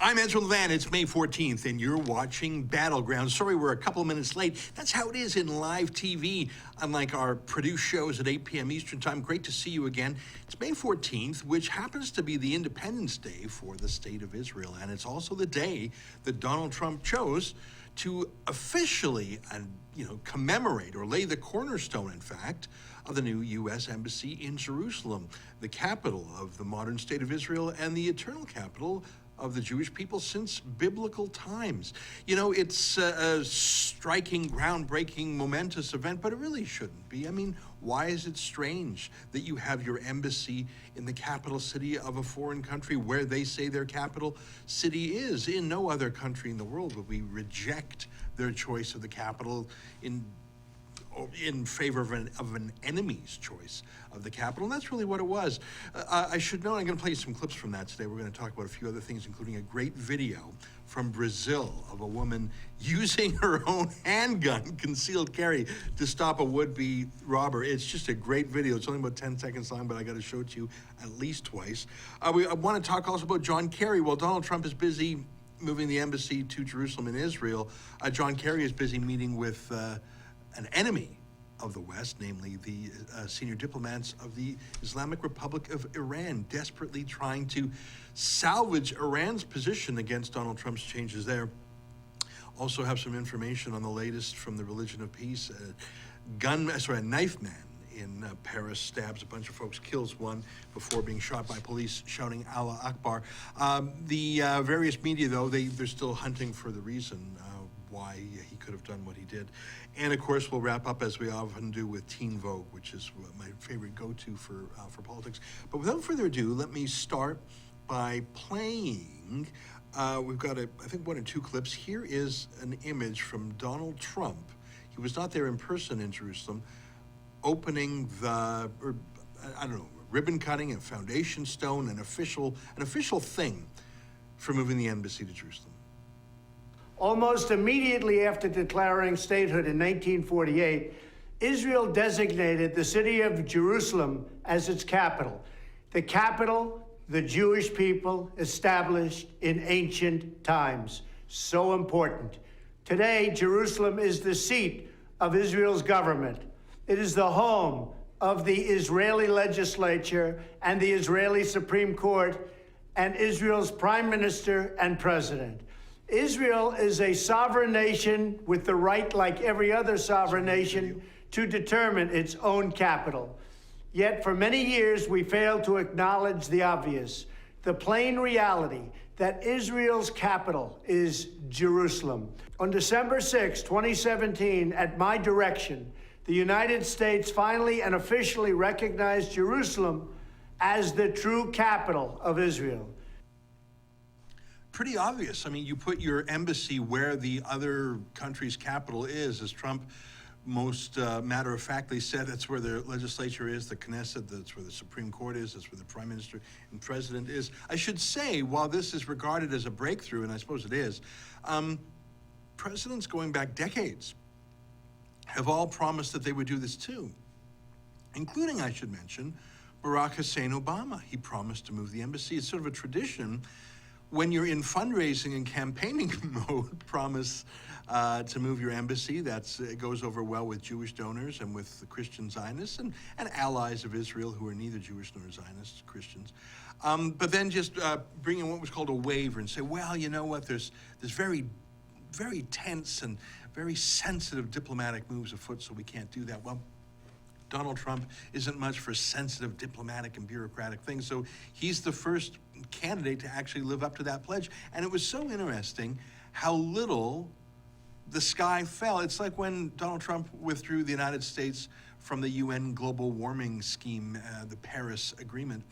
I'm Ezra Levant. It's May 14th, and you're watching Battleground. Sorry, we're a couple of minutes late. That's how it is in live TV, unlike our produced shows at 8 p.m. Eastern Time. Great to see you again. It's May 14th, which happens to be the Independence Day for the State of Israel, and it's also the day that Donald Trump chose to officially, commemorate or lay the cornerstone, in fact, of the new U.S. Embassy in Jerusalem, the capital of the modern State of Israel and the eternal capital of the Jewish people since biblical times. You know, it's a striking, groundbreaking, momentous event, but it really shouldn't be. I mean, why is it strange that you have your embassy in the capital city of a foreign country where they say their capital city is? In no other country in the world would we reject their choice of the capital in favor of an enemy's choice of the capital, and that's really what it was. I should note, I'm going to play you some clips from that today. We're going to talk about a few other things, including a great video from Brazil of a woman using her own handgun, concealed carry, to stop a would-be robber. It's just a great video. It's only about 10 seconds long, but I got to show it to you at least twice. I want to talk also about John Kerry. While Donald Trump is busy moving the embassy to Jerusalem in Israel, John Kerry is busy meeting with an enemy of the West, namely the senior diplomats of the Islamic Republic of Iran, desperately trying to salvage Iran's position against Donald Trump's changes there. Also have some information on the latest from the Religion of Peace. A knife man in Paris stabs a bunch of folks, kills one before being shot by police shouting Allah Akbar. The various media, though, they're still hunting for the reason why he could have done what he did. And of course, we'll wrap up, as we often do, with Teen Vogue, which is my favorite go-to for politics. But without further ado, let me start by playing, we've got, I think, one or two clips. Here is an image from Donald Trump. He was not there in person in Jerusalem, opening ribbon cutting, a foundation stone, an official thing for moving the embassy to Jerusalem. Almost immediately after declaring statehood in 1948, Israel designated the city of Jerusalem as its capital. The capital the Jewish people established in ancient times. So important. Today, Jerusalem is the seat of Israel's government. It is the home of the Israeli legislature and the Israeli Supreme Court and Israel's prime minister and president. Israel is a sovereign nation with the right, like every other sovereign nation, to determine its own capital. Yet for many years, we failed to acknowledge the obvious, the plain reality that Israel's capital is Jerusalem. On December 6, 2017, at my direction, the United States finally and officially recognized Jerusalem as the true capital of Israel. Pretty obvious. I mean, you put your embassy where the other country's capital is, as Trump most matter-of-factly said. That's where the legislature is, the Knesset, that's where the Supreme Court is, that's where the Prime Minister and President is. I should say, while this is regarded as a breakthrough, and I suppose it is, presidents going back decades have all promised that they would do this too, including, I should mention, Barack Hussein Obama. He promised to move the embassy. It's sort of a tradition when you're in fundraising and campaigning mode, promise to move your embassy. It goes over well with Jewish donors and with the Christian Zionists and allies of Israel who are neither Jewish nor Zionist Christians. But then just bring in what was called a waiver and say, well, you know what, there's very, very tense and very sensitive diplomatic moves afoot, so we can't do that. Well, Donald Trump isn't much for sensitive diplomatic and bureaucratic things, so he's the first candidate to actually live up to that pledge. And it was so interesting how little the sky fell. It's like when Donald Trump withdrew the United States from the UN global warming scheme, the Paris Agreement.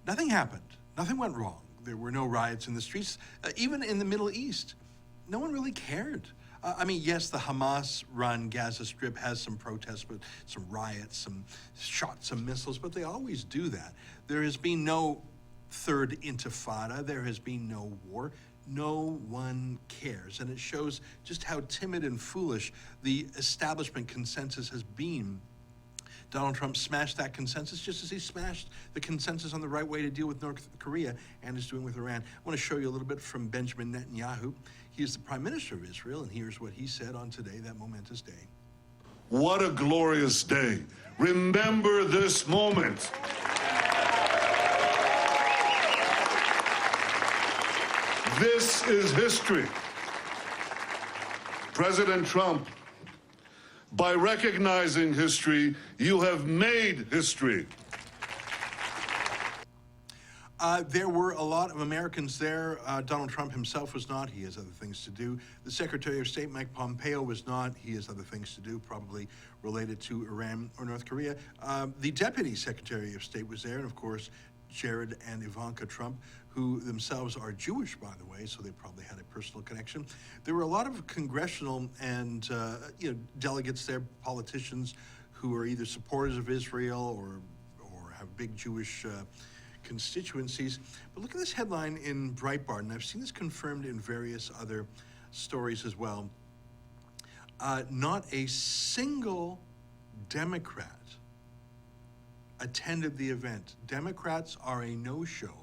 Nothing happened. Nothing went wrong. There were no riots in the streets. Even in the Middle East, no one really cared. I mean, yes, the Hamas-run Gaza Strip has some protests, but some riots, some shots, some missiles, but they always do that. There has been no third intifada. There has been no war. No one cares. And it shows just how timid and foolish the establishment consensus has been Donald Trump smashed that consensus just as he smashed the consensus on the right way to deal with North Korea and is doing with Iran. I want to show you a little bit from Benjamin Netanyahu. He is the Prime Minister of Israel, and here's what he said on today, that momentous day. What a glorious day. Remember this moment. This is history. President Trump, by recognizing history, you have made history. There were a lot of Americans there. Donald Trump himself was not. He has other things to do. The Secretary of State, Mike Pompeo, was not. He has other things to do, probably related to Iran or North Korea. The Deputy Secretary of State was there, and of course, Jared and Ivanka Trump, who themselves are Jewish, by the way, so they probably had a personal connection. There were a lot of congressional and delegates there, politicians who are either supporters of Israel or have big Jewish constituencies. But look at this headline in Breitbart, and I've seen this confirmed in various other stories as well. Not a single Democrat attended the event. Democrats are a no-show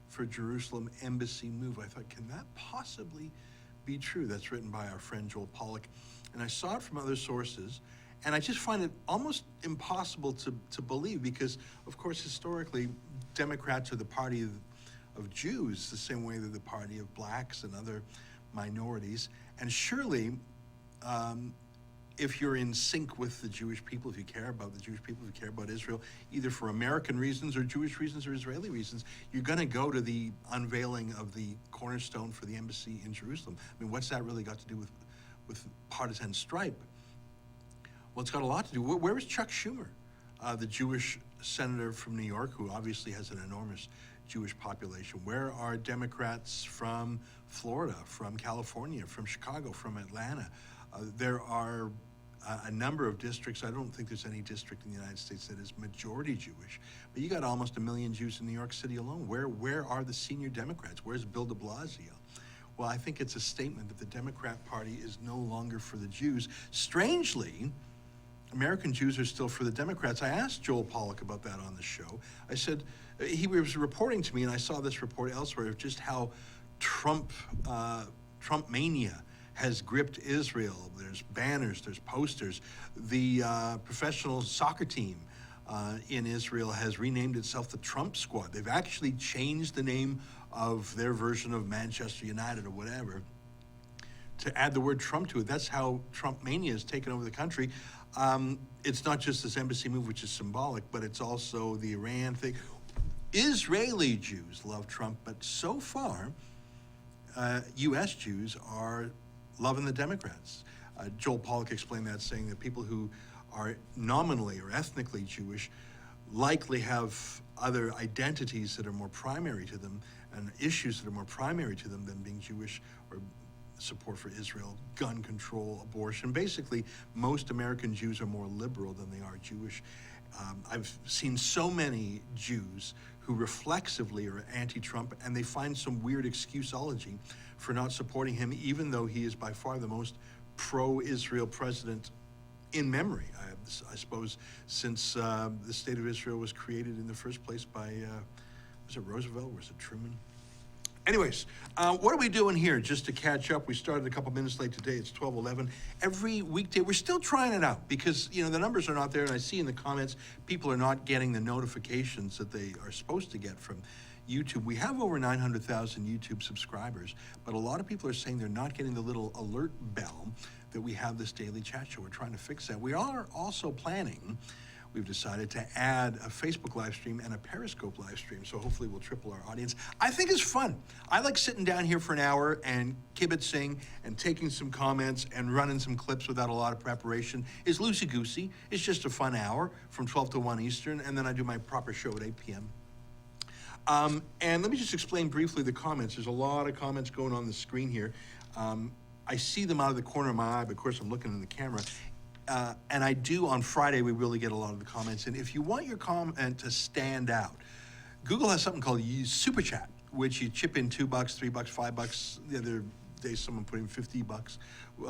for Jerusalem embassy move. I thought, can that possibly be true? That's written by our friend Joel Pollack. And I saw it from other sources, and I just find it almost impossible to believe because, of course, historically, Democrats are the party of Jews, the same way they're the party of blacks and other minorities. And surely, if you're in sync with the Jewish people, if you care about the Jewish people, if you care about Israel, either for American reasons or Jewish reasons or Israeli reasons, you're going to go to the unveiling of the cornerstone for the embassy in Jerusalem. I mean, what's that really got to do with partisan stripe? Well, it's got a lot to do. Where is Chuck Schumer, the Jewish senator from New York, who obviously has an enormous Jewish population? Where are Democrats from Florida, from California, from Chicago, from Atlanta? There are a number of districts. I don't think there's any district in the United States that is majority Jewish, but you got almost 1 million Jews in New York City alone. Where are the senior Democrats? Where's Bill de Blasio? Well, I think it's a statement that the Democrat Party is no longer for the Jews. Strangely, American Jews are still for the Democrats. I asked Joel Pollack about that on the show. I said, he was reporting to me, and I saw this report elsewhere, of just how Trump mania has gripped Israel. There's banners, there's posters. The professional soccer team in Israel has renamed itself the Trump Squad. They've actually changed the name of their version of Manchester United or whatever to add the word Trump to it. That's how Trump mania has taken over the country. It's not just this embassy move, which is symbolic, but it's also the Iran thing. Israeli Jews love Trump, but so far, U.S. Jews are loving the Democrats. Joel Pollack explained that, saying that people who are nominally or ethnically Jewish likely have other identities that are more primary to them and issues that are more primary to them than being Jewish or support for Israel, gun control, abortion. Basically, most American Jews are more liberal than they are Jewish. I've seen so many Jews who reflexively are anti-Trump, and they find some weird excuseology for not supporting him, even though he is by far the most pro-Israel president in memory, I suppose, since the state of Israel was created in the first place by, was it Roosevelt or was it Truman? Anyways, what are we doing here? Just to catch up, we started a couple minutes late today. It's 12:11. Every weekday, we're still trying it out because, the numbers are not there, and I see in the comments people are not getting the notifications that they are supposed to get from YouTube. We have over 900,000 YouTube subscribers, but a lot of people are saying they're not getting the little alert bell that we have this daily chat show. We're trying to fix that. We are also planning, we've decided to add a Facebook live stream and a Periscope live stream, so hopefully we'll triple our audience. I think it's fun. I like sitting down here for an hour and kibitzing and taking some comments and running some clips without a lot of preparation. It's loosey-goosey. It's just a fun hour from 12 to 1 Eastern, and then I do my proper show at 8 p.m. And let me just explain briefly the comments. There's a lot of comments going on the screen here. I see them out of the corner of my eye, but of course I'm looking in the camera. And I do, on Friday, we really get a lot of the comments. And if you want your comment to stand out, Google has something called Super Chat, which you chip in $2, $3, $5. There are today someone put in $50.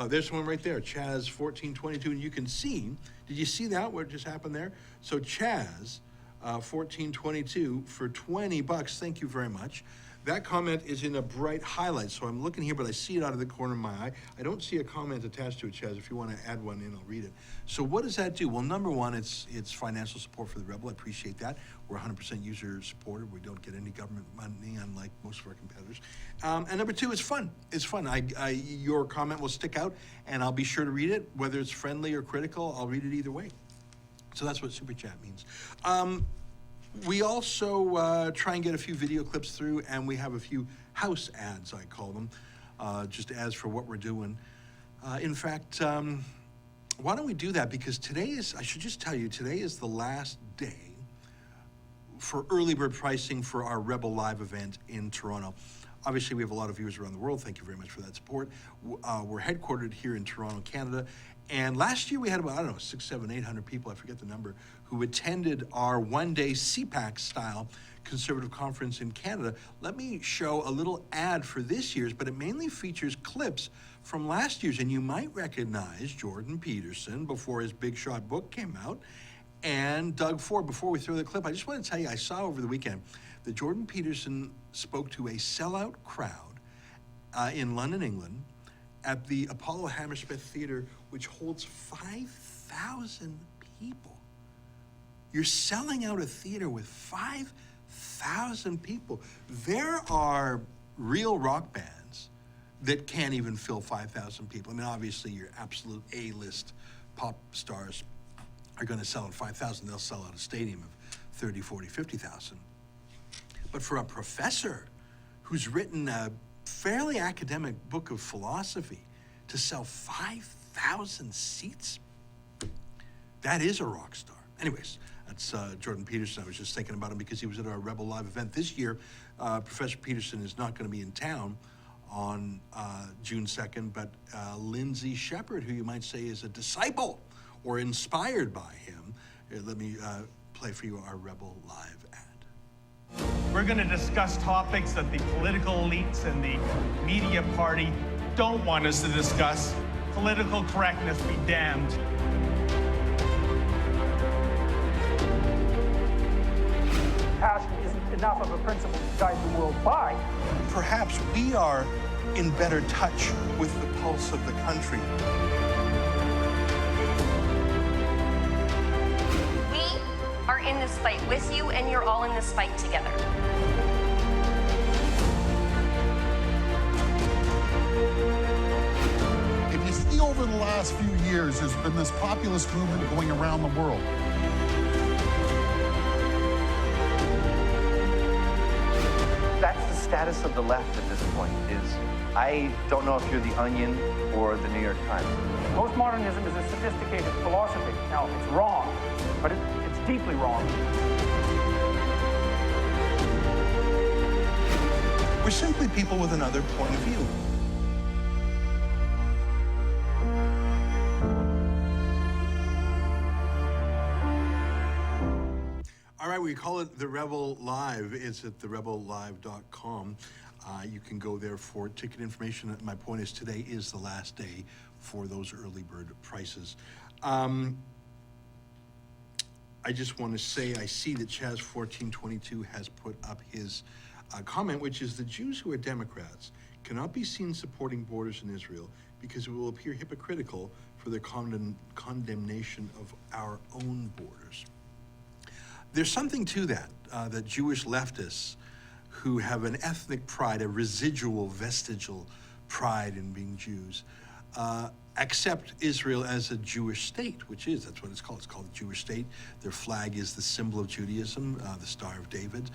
There's one right there, Chaz 1422, and you can see, did you see that, what just happened there? So Chaz 1422 for $20, thank you very much. That comment is in a bright highlight, so I'm looking here, but I see it out of the corner of my eye. I don't see a comment attached to it, Chaz. If you want to add one in, I'll read it. So what does that do? Well, number one, it's financial support for the Rebel. I appreciate that. We're 100% user supported. We don't get any government money, unlike most of our competitors. And number two, it's fun. It's fun. Your comment will stick out, and I'll be sure to read it. Whether it's friendly or critical, I'll read it either way. So that's what Super Chat means. We also try and get a few video clips through, and we have a few house ads, I call them, just ads for what we're doing. In fact, why don't we do that? Because today is, I should just tell you, today is the last day for early bird pricing for our Rebel Live event in Toronto. Obviously, we have a lot of viewers around the world. Thank you very much for that support. We're headquartered here in Toronto, Canada. And last year we had about, I don't know, 600, 700, 800 people, I forget the number, who attended our one-day CPAC style conservative conference in Canada. Let me show a little ad for this year's, but it mainly features clips from last year's. And you might recognize Jordan Peterson before his Big Shot book came out, and Doug Ford. Before we throw the clip, I just want to tell you, I saw over the weekend that Jordan Peterson spoke to a sellout crowd in London, England, at the Apollo Hammersmith Theatre, which holds 5,000 people. You're selling out a theater with 5,000 people. There are real rock bands that can't even fill 5,000 people. I mean, obviously, your absolute A-list pop stars are going to sell out 5,000. They'll sell out a stadium of 30, 40, 50,000. But for a professor who's written a fairly academic book of philosophy to sell 5,000 seats, that is a rock star. Anyways, that's Jordan Peterson. I was just thinking about him because he was at our Rebel Live event this year. Professor Peterson is not going to be in town on June 2nd, but Lindsay Shepherd, who you might say is a disciple or inspired by him. Here, let me play for you our Rebel Live ad. We're going to discuss topics that the political elites and the media party don't want us to discuss. Political correctness be damned. Passion isn't enough of a principle to guide the world by. Perhaps we are in better touch with the pulse of the country. We are in this fight with you, and you're all in this fight together. If you see over the last few years, there's been this populist movement going around the world. That's the status of the left at this point, is I don't know if you're The Onion or the New York Times. Postmodernism is a sophisticated philosophy. Now, it's wrong, but it's deeply wrong. We're simply people with another point of view. All right, we call it the Rebel Live. It's at therebellive.com. You can go there for ticket information. My point is today is the last day for those early bird prices. I just want to say I see that Chaz 1422 has put up his comment, which is the Jews who are Democrats cannot be seen supporting borders in Israel because it will appear hypocritical for their condemnation of our own borders. There's something to that, that Jewish leftists who have an ethnic pride, a residual, vestigial pride in being Jews, accept Israel as a Jewish state, that's what it's called. It's called a Jewish state. Their flag is the symbol of Judaism, the Star of David.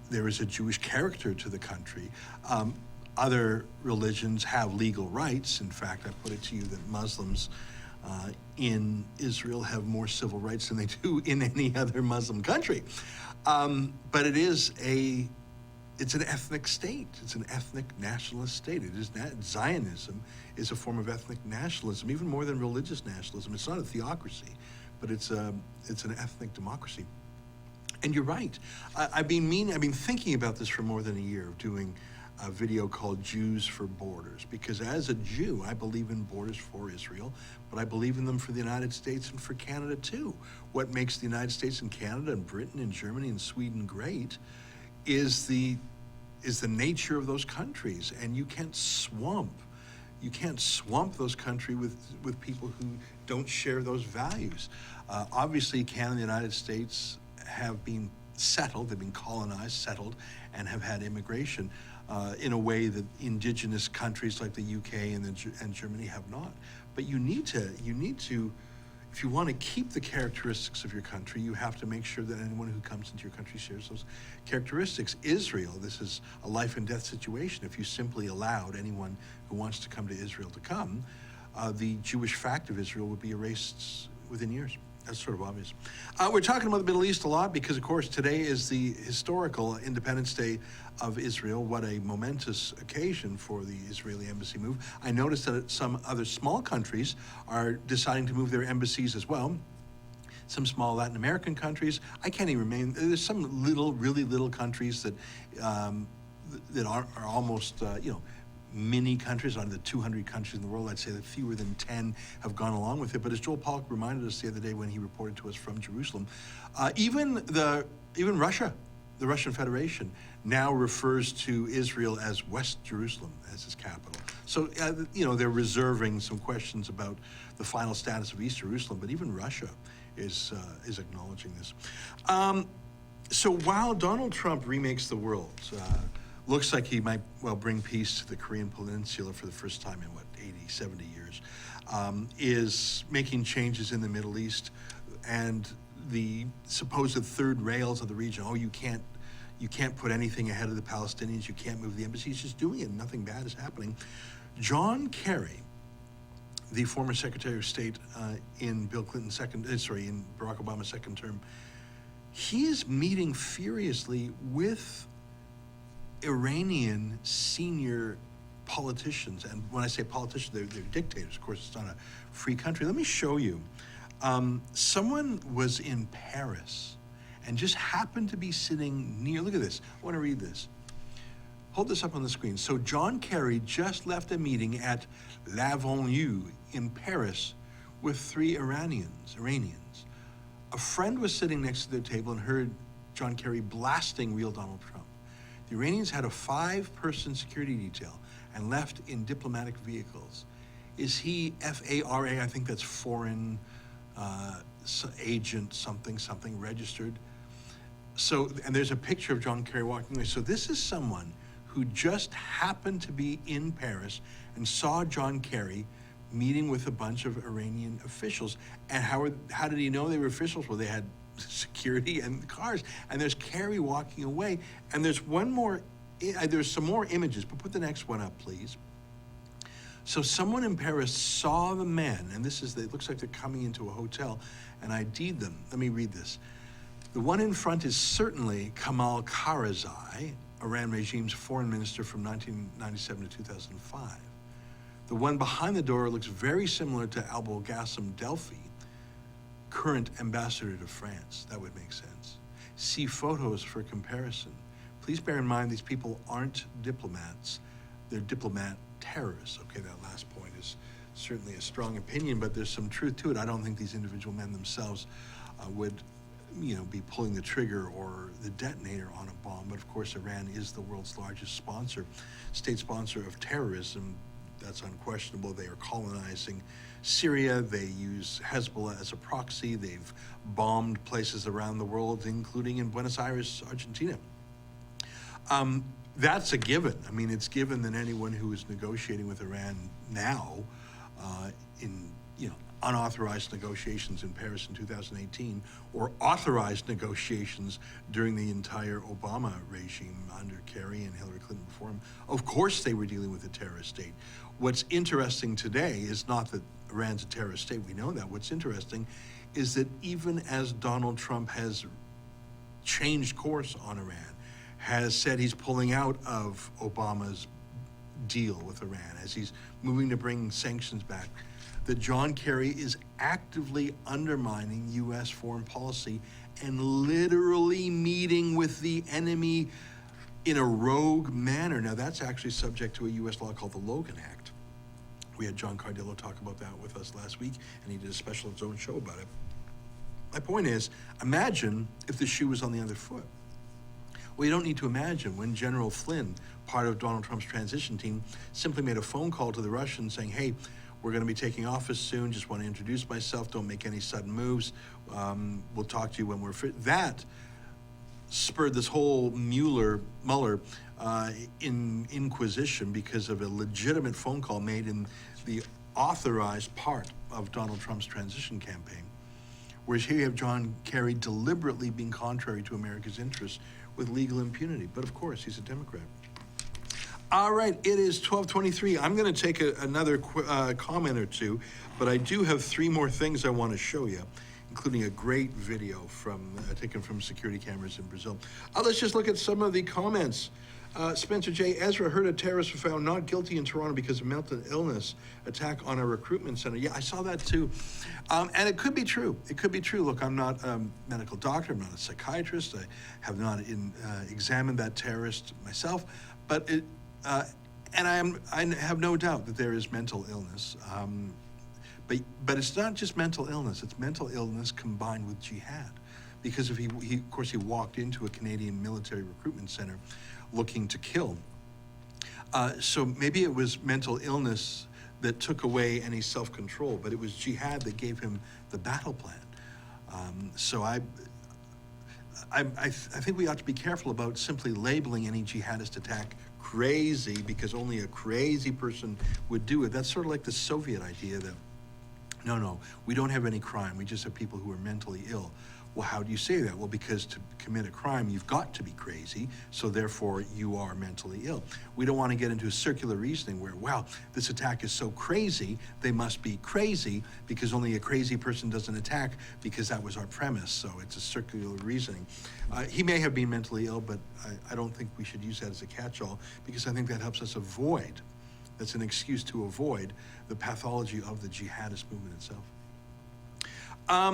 There is a Jewish character to the country. Other religions have legal rights. In fact, I put it to you that Muslims in Israel have more civil rights than they do in any other Muslim country. But it's an ethnic state. It's an ethnic nationalist state. It is Zionism is a form of ethnic nationalism, even more than religious nationalism. It's not a theocracy, but it's an ethnic democracy. And you're right. I've been thinking about this for more than a year, of doing a video called Jews for Borders, because as a Jew, I believe in borders for Israel, but I believe in them for the United States and for Canada too. What makes the United States and Canada and Britain and Germany and Sweden great is the nature of those countries, and you can't swamp those countries with people who don't share those values. Obviously, Canada and the United States have been settled, they've been colonized, settled, and have had immigration in a way that indigenous countries like the UK and Germany have not. But you need to, if you want to keep the characteristics of your country, you have to make sure that anyone who comes into your country shares those characteristics. Israel, this is a life and death situation. If you simply allowed anyone who wants to come to Israel to come, the Jewish fact of Israel would be erased within years. That's sort of obvious. We're talking about the Middle East a lot because, of course, today is the historical Independence Day of Israel. What a momentous occasion for the Israeli embassy move. I noticed that some other small countries are deciding to move their embassies as well. Some small Latin American countries. I can't even remain. There's some really little countries that are almost, mini countries. Out of the 200 countries in the world, I'd say that fewer than 10 have gone along with it. But as Joel Pollack reminded us the other day when he reported to us from Jerusalem, even Russia, the Russian Federation, now refers to Israel as West Jerusalem as its capital. So, they're reserving some questions about the final status of East Jerusalem, but even Russia is acknowledging this. So while Donald Trump remakes the world, looks like he might, bring peace to the Korean Peninsula for the first time in, 80, 70 years, is making changes in the Middle East and the supposed third rails of the region. Oh, you can't put anything ahead of the Palestinians, you can't move the embassy. He's just doing it, nothing bad is happening. John Kerry, the former Secretary of State in Bill Clinton's in Barack Obama's second term, he is meeting furiously with Iranian senior politicians. And when I say politicians, they're dictators. Of course, it's not a free country. Let me show you. Someone was in Paris and just happened to be sitting near, look at this. I want to read this. Hold this up on the screen. So John Kerry just left a meeting at L'Avenue in Paris with 3 Iranians. A friend was sitting next to their table and heard John Kerry blasting real Donald Trump. The Iranians had a 5-person security detail and left in diplomatic vehicles. Is he FARA? I think that's foreign agent something registered. So, and there's a picture of John Kerry walking away. So this is someone who just happened to be in Paris and saw John Kerry meeting with a bunch of Iranian officials. And how did he know they were officials? Well, they had security and cars. And there's Kerry walking away. And there's there's some more images, but put the next one up, please. So someone in Paris saw the men, and it looks like they're coming into a hotel, and ID'd them. Let me read this. The one in front is certainly Kamal Karzai, Iran regime's foreign minister from 1997 to 2005. The one behind the door looks very similar to Abulgasem Delphi, current ambassador to France. That would make sense. See photos for comparison. Please bear in mind these people aren't diplomats. They're diplomat terrorists. Okay, that last point is certainly a strong opinion, but there's some truth to it. I don't think these individual men themselves would be pulling the trigger or the detonator on a bomb. But of course, Iran is the world's largest state sponsor of terrorism. That's unquestionable. They are colonizing Syria. They use Hezbollah as a proxy. They've bombed places around the world, including in Buenos Aires, Argentina. That's a given. I mean, it's given that anyone who is negotiating with Iran now in unauthorized negotiations in Paris in 2018 or authorized negotiations during the entire Obama regime under Kerry and Hillary Clinton before him, of course they were dealing with a terrorist state. What's interesting today is not that Iran's a terrorist state, we know that. What's interesting is that even as Donald Trump has changed course on Iran, has said he's pulling out of Obama's deal with Iran, as he's moving to bring sanctions back, that John Kerry is actively undermining U.S. foreign policy and literally meeting with the enemy in a rogue manner. Now, that's actually subject to a U.S. law called the Logan Act. We had John Cardillo talk about that with us last week, and he did a special its own show about it. My point is, imagine if the shoe was on the other foot. Well, you don't need to imagine when General Flynn, part of Donald Trump's transition team, simply made a phone call to the Russians saying, hey, we're going to be taking office soon, just want to introduce myself, don't make any sudden moves, we'll talk to you when we're fit. That spurred this whole Mueller inquisition because of a legitimate phone call made in the authorized part of Donald Trump's transition campaign. Whereas here you have John Kerry deliberately being contrary to America's interests with legal impunity. But of course, he's a Democrat. All right, it is 12:23. I'm going to take another comment or two, but I do have 3 more things I want to show you, including a great video taken from security cameras in Brazil. Let's just look at some of the comments. Spencer J. Ezra heard a terrorist was found not guilty in Toronto because of mental illness attack on a recruitment center. Yeah, I saw that too. And it could be true. It could be true. Look, I'm not a medical doctor. I'm not a psychiatrist. I have not examined that terrorist myself. But I have no doubt that there is mental illness. But it's not just mental illness. It's mental illness combined with jihad. Because if of course, he walked into a Canadian military recruitment center looking to kill. So maybe it was mental illness that took away any self-control, but it was jihad that gave him the battle plan. So I think we ought to be careful about simply labeling any jihadist attack crazy because only a crazy person would do it. That's sort of like the Soviet idea that, no, we don't have any crime, we just have people who are mentally ill. Well, how do you say that? Well, because to commit a crime, you've got to be crazy, so therefore you are mentally ill. We don't want to get into a circular reasoning where, wow, this attack is so crazy, they must be crazy because only a crazy person doesn't attack because that was our premise. So it's a circular reasoning. He may have been mentally ill, but I don't think we should use that as a catch-all because I think that helps us avoid, that's an excuse to avoid the pathology of the jihadist movement itself.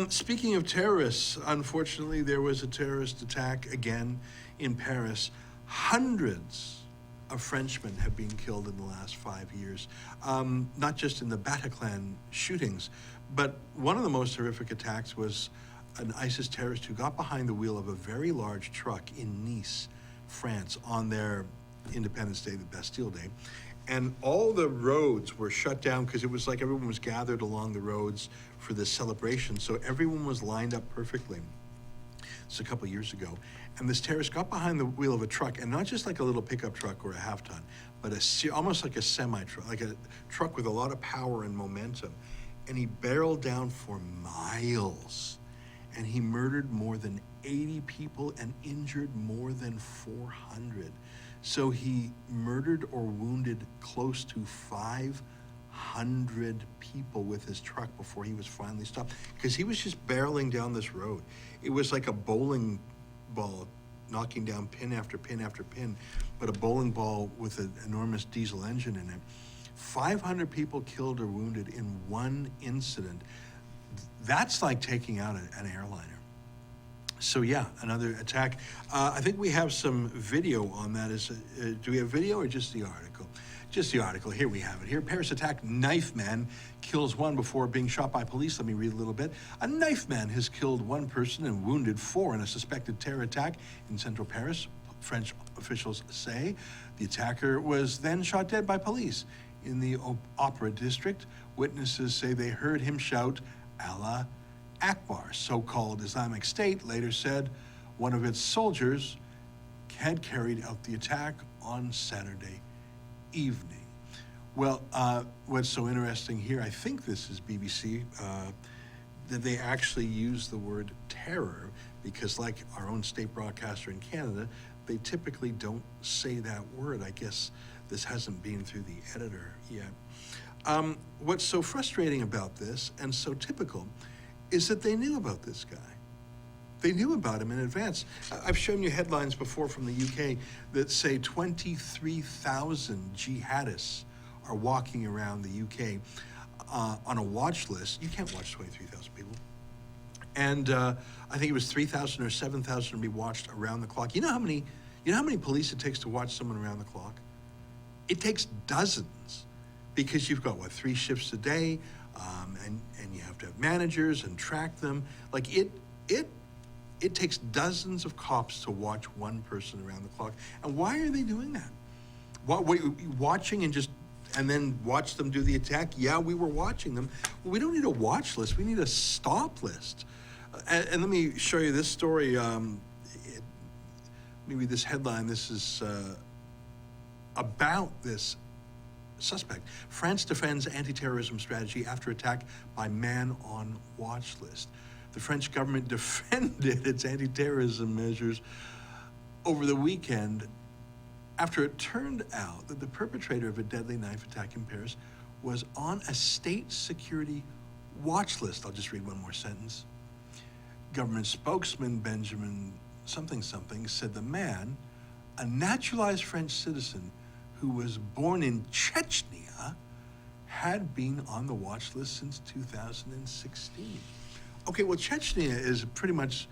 Speaking of terrorists, unfortunately, there was a terrorist attack again in Paris. Hundreds of Frenchmen have been killed in the last 5 years, not just in the Bataclan shootings, but one of the most horrific attacks was an ISIS terrorist who got behind the wheel of a very large truck in Nice, France, on their Independence Day, the Bastille Day. And all the roads were shut down because it was like everyone was gathered along the roads for this celebration. So everyone was lined up perfectly. It's a couple of years ago. And this terrorist got behind the wheel of a truck, and not just like a little pickup truck or a half-ton, but almost like a semi-truck, like a truck with a lot of power and momentum. And he barreled down for miles. And he murdered more than 80 people and injured more than 400. So he murdered or wounded close to 500 people with his truck before he was finally stopped, because he was just barreling down this road. It was like a bowling ball knocking down pin after pin after pin, but a bowling ball with an enormous diesel engine in it. 500 people killed or wounded in one incident. That's like taking out an airliner. So yeah, another attack. I think we have some video on that. Do we have video or just the article? Just the article. Here we have it. Here, Paris attack, knife man kills one before being shot by police. Let me read a little bit. A knife man has killed one person and wounded 4 in a suspected terror attack in central Paris, French officials say. The attacker was then shot dead by police. In the Opera district, witnesses say they heard him shout, Allah Akbar. So-called Islamic State later said one of its soldiers had carried out the attack on Saturday evening. Well, what's so interesting here, I think this is BBC, that they actually use the word terror because, like our own state broadcaster in Canada, they typically don't say that word. I guess this hasn't been through the editor yet. What's so frustrating about this and so typical is that they knew about this guy. They knew about him in advance. I've shown you headlines before from the UK that say 23,000 jihadists are walking around the UK on a watch list. You can't watch 23,000 people. And I think it was 3,000 or 7,000 to be watched around the clock. You know how You know how many police it takes to watch someone around the clock? It takes dozens, because you've got, what, 3 shifts a day, and you have to have managers and track them. Like, it takes dozens of cops to watch one person around the clock. And why are they doing that? Watching and then watch them do the attack? Yeah, we were watching them. Well, we don't need a watch list, we need a stop list. And let me show you this story. Maybe this headline, this is about this suspect. France defends anti-terrorism strategy after attack by man on watch list. The French government defended its anti-terrorism measures over the weekend after it turned out that the perpetrator of a deadly knife attack in Paris was on a state security watch list. I'll just read one more sentence. Government spokesman Benjamin something said the man, a naturalized French citizen who was born in Chechnya, had been on the watch list since 2016. Okay, well, Chechnya is pretty much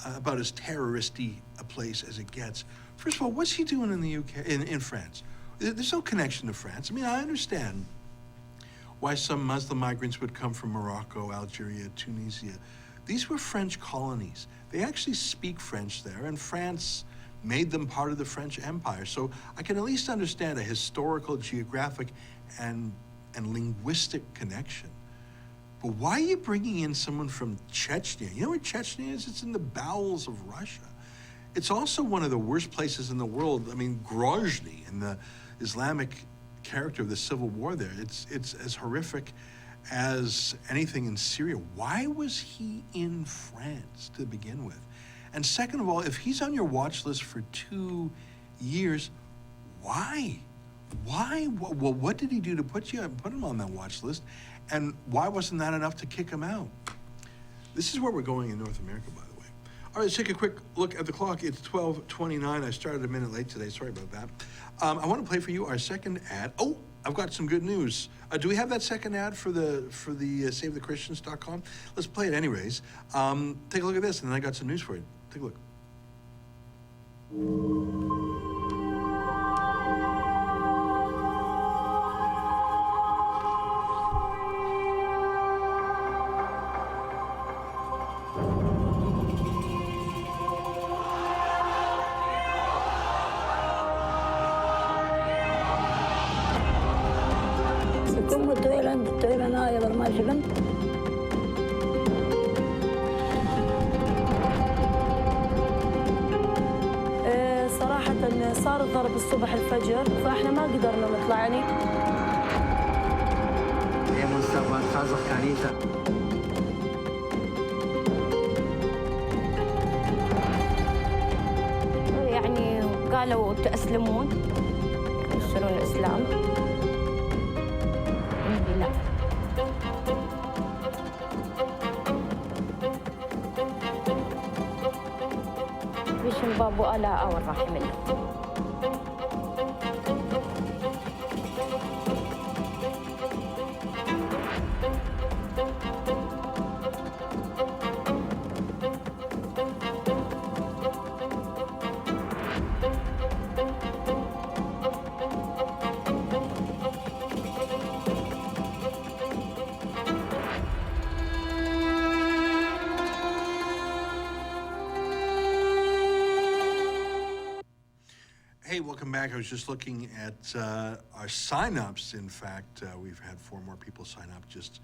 about as terroristy a place as it gets. First of all, what's he doing in the UK, in France? There's no connection to France. I mean, I understand why some Muslim migrants would come from Morocco, Algeria, Tunisia. These were French colonies. They actually speak French there, and France made them part of the French Empire. So I can at least understand a historical, geographic, and linguistic connection. But why are you bringing in someone from Chechnya? You know where Chechnya is? It's in the bowels of Russia. It's also one of the worst places in the world. I mean, Grozny and the Islamic character of the civil war there, it's as horrific as anything in Syria. Why was he in France to begin with? And second of all, if he's on your watch list for 2 years, why? Why? Well, what did he do to put him on that watch list? And why wasn't that enough to kick him out? This is where we're going in North America, by the way. All right, let's take a quick look at the clock. It's 12:29. I started a minute late today. Sorry about that. I want to play for you our second ad. Oh, I've got some good news. Do we have that second ad for the SaveTheChristians.com? Let's play it anyways. Take a look at this, and then I got some news for you. Take a look. صراحة صار الضرب الصبح الفجر فاحنا ما قدرنا نطلع يعني. يعني قالوا تأسلمون يخشون الإسلام. لا. بيشن بابو ألا أول راح منه. Hey, welcome back. I was just looking at our sign-ups. In fact, we've had 4 more people sign up just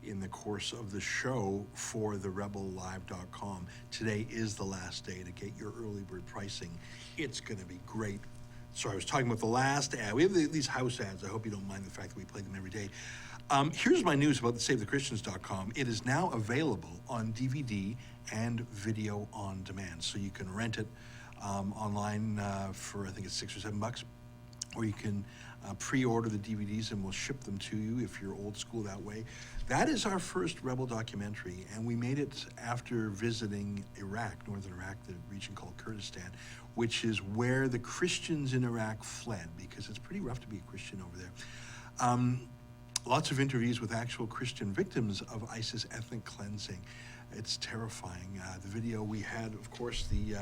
in the course of the show for therebellive.com. Today is the last day to get your early bird pricing. It's going to be great. So I was talking about the last ad. We have these house ads. I hope you don't mind the fact that we play them every day. Here's my news about the SaveTheChristians.com. It is now available on DVD and video on demand. So you can rent it online for, I think it's $6 or $7, or you can pre-order the DVDs and we'll ship them to you if you're old school that way. That is our first Rebel documentary, and we made it after visiting Iraq, northern Iraq, the region called Kurdistan, which is where the Christians in Iraq fled, because it's pretty rough to be a Christian over there. Lots of interviews with actual Christian victims of ISIS ethnic cleansing. It's terrifying. The video we had, of course, the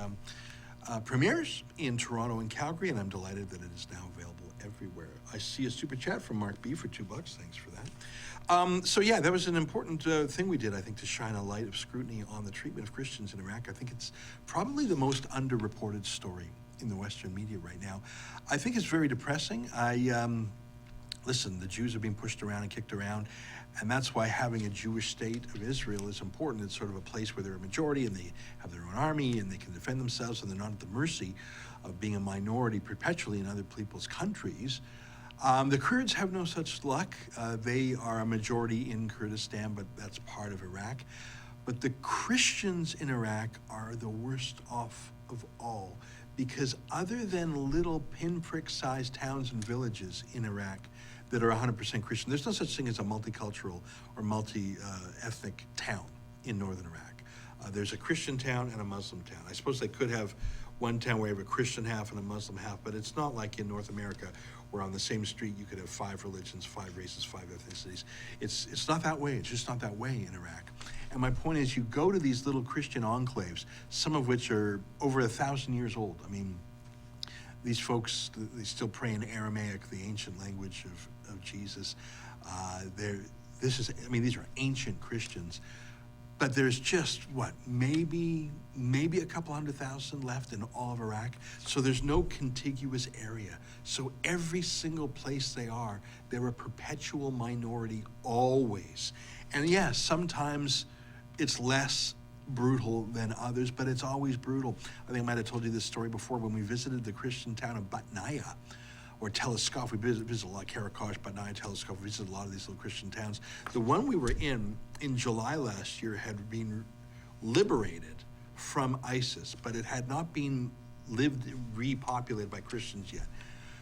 premieres in Toronto and Calgary, and I'm delighted that it is now available everywhere. I see a super chat from Mark B for $2. Thanks for that. So yeah, that was an important thing we did, I think, to shine a light of scrutiny on the treatment of Christians in Iraq. I think it's probably the most underreported story in the Western media right now. I think it's very depressing. Listen, the Jews are being pushed around and kicked around, and that's why having a Jewish state of Israel is important. It's sort of a place where they're a majority and they have their own army and they can defend themselves and they're not at the mercy of being a minority perpetually in other people's countries. The Kurds have no such luck. They are a majority in Kurdistan, but that's part of Iraq. But the Christians in Iraq are the worst off of all, because other than little pinprick-sized towns and villages in Iraq that are 100% Christian, there's no such thing as a multicultural or multi-ethnic town in northern Iraq. There's a Christian town and a Muslim town. I suppose they could have one town where you have a Christian half and a Muslim half, but it's not like in North America where on the same street you could have 5 religions, 5 races, 5 ethnicities. It's not that way. It's just not that way in Iraq. And my point is, you go to these little Christian enclaves, some of which are over 1,000 years old. I mean, these folks, they still pray in Aramaic, the ancient language of Jesus. These are ancient Christians. But there's just, what, maybe a couple 100,000 left in all of Iraq. So there's no contiguous area. So every single place they are, they're a perpetual minority always. And yes, sometimes it's less brutal than others, but it's always brutal. I think I might have told you this story before when we visited the Christian town of Batnaya, or Teleskov. We visited a lot, Karakosh, Batnaya, Teleskov. We visited a lot of these little Christian towns. The one we were in July last year had been liberated from ISIS, but it had not been repopulated by Christians yet.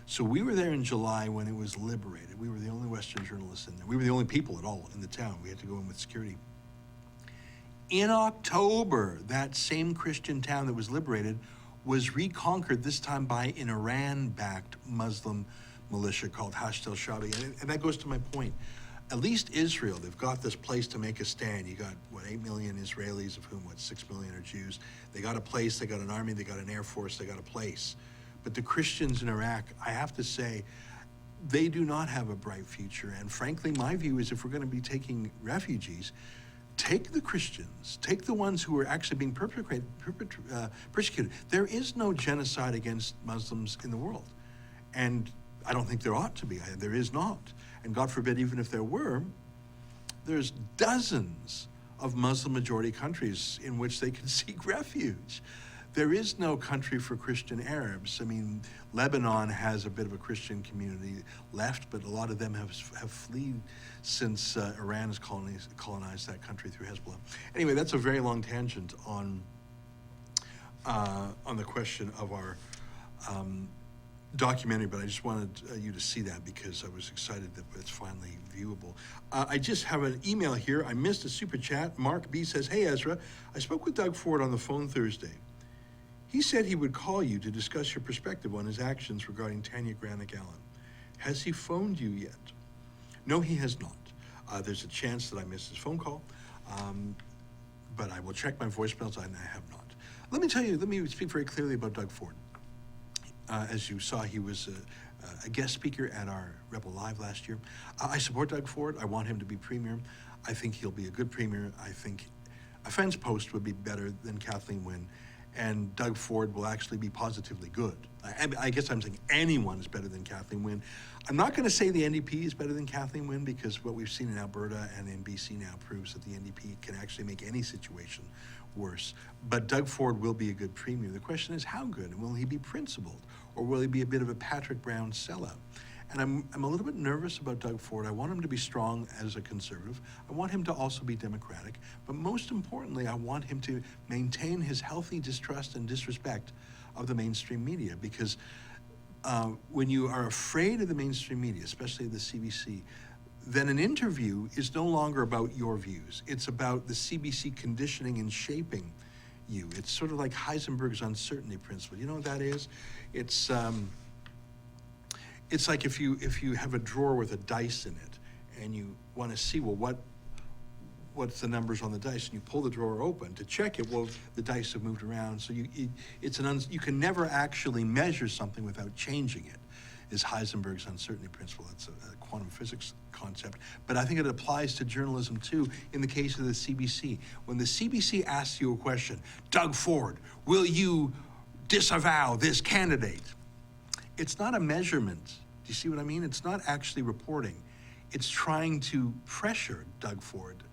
So we were there in July when it was liberated. We were the only Western journalists in there. We were the only people at all in the town. We had to go in with security. In October, that same Christian town that was liberated was reconquered, this time by an Iran-backed Muslim militia called Hashd al-Shabi. And that goes to my point. At least Israel, they've got this place to make a stand. You got, 8 million Israelis, of whom, 6 million are Jews. They got a place, they got an army, they got an air force, they got a place. But the Christians in Iraq, I have to say, they do not have a bright future. And frankly, my view is if we're going to be taking refugees, take the Christians, take the ones who are actually being persecuted. There is no genocide against Muslims in the world. And I don't think there ought to be. There is not. And God forbid, even if there were, there's dozens of Muslim majority countries in which they can seek refuge. There is no country for Christian Arabs. I mean, Lebanon has a bit of a Christian community left, but a lot of them have fled since Iran has colonized that country through Hezbollah. Anyway, that's a very long tangent on the question of our documentary, but I just wanted you to see that because I was excited that it's finally viewable. I just have an email here. I missed a super chat. Mark B says, "Hey Ezra, I spoke with Doug Ford on the phone Thursday. He said he would call you to discuss your perspective on his actions regarding Tanya Granick-Allen. Has he phoned you yet?" No, he has not. There's a chance that I missed his phone call, but I will check my voicemails, and I have not. Let me speak very clearly about Doug Ford. As you saw, he was a guest speaker at our Rebel Live last year. I support Doug Ford. I want him to be premier. I think he'll be a good premier. I think a fence post would be better than Kathleen Wynne, and Doug Ford will actually be positively good. I guess I'm saying anyone is better than Kathleen Wynne. I'm not going to say the NDP is better than Kathleen Wynne because what we've seen in Alberta and in BC now proves that the NDP can actually make any situation worse. But Doug Ford will be a good premier. The question is how good? Will he be principled, or will he be a bit of a Patrick Brown sellout? And I'm a little bit nervous about Doug Ford. I want him to be strong as a conservative. I want him to also be democratic. But most importantly, I want him to maintain his healthy distrust and disrespect of the mainstream media, because when you are afraid of the mainstream media, especially the CBC, then an interview is no longer about your views. It's about the CBC conditioning and shaping you. It's sort of like Heisenberg's uncertainty principle. You know what that is? It's like if you have a drawer with a dice in it and you want to see, well, what's the numbers on the dice, and you pull the drawer open to check it, well, the dice have moved around. So you can never actually measure something without changing it, is Heisenberg's uncertainty principle. That's a quantum physics concept. But I think it applies to journalism too, in the case of the CBC. When the CBC asks you a question, Doug Ford, will you disavow this candidate? It's not a measurement. Do you see what I mean? It's not actually reporting. It's trying to pressure Doug Ford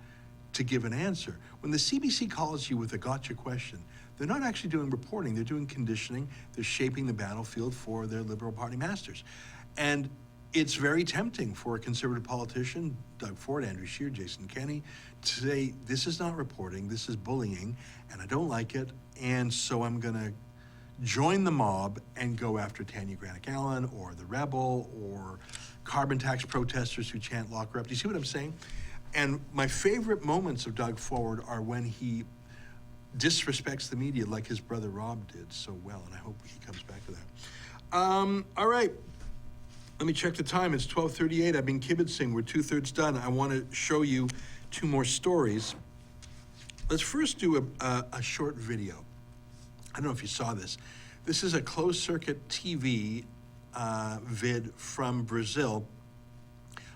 to give an answer. When the CBC calls you with a gotcha question, they're not actually doing reporting, they're doing conditioning, they're shaping the battlefield for their Liberal Party masters. And it's very tempting for a conservative politician, Doug Ford, Andrew Scheer, Jason Kenney, to say, this is not reporting, this is bullying, and I don't like it, and so I'm gonna join the mob and go after Tanya Granick-Allen or the Rebel or carbon tax protesters who chant lock her up. Do you see what I'm saying? And my favorite moments of Doug Ford are when he disrespects the media like his brother Rob did so well, and I hope he comes back to that. All right, let me check the time. It's 12:38. I've been kibitzing. We're 2/3 done. I want to show you 2 more stories. Let's first do a short video. I don't know if you saw this. This is a closed-circuit TV vid from Brazil.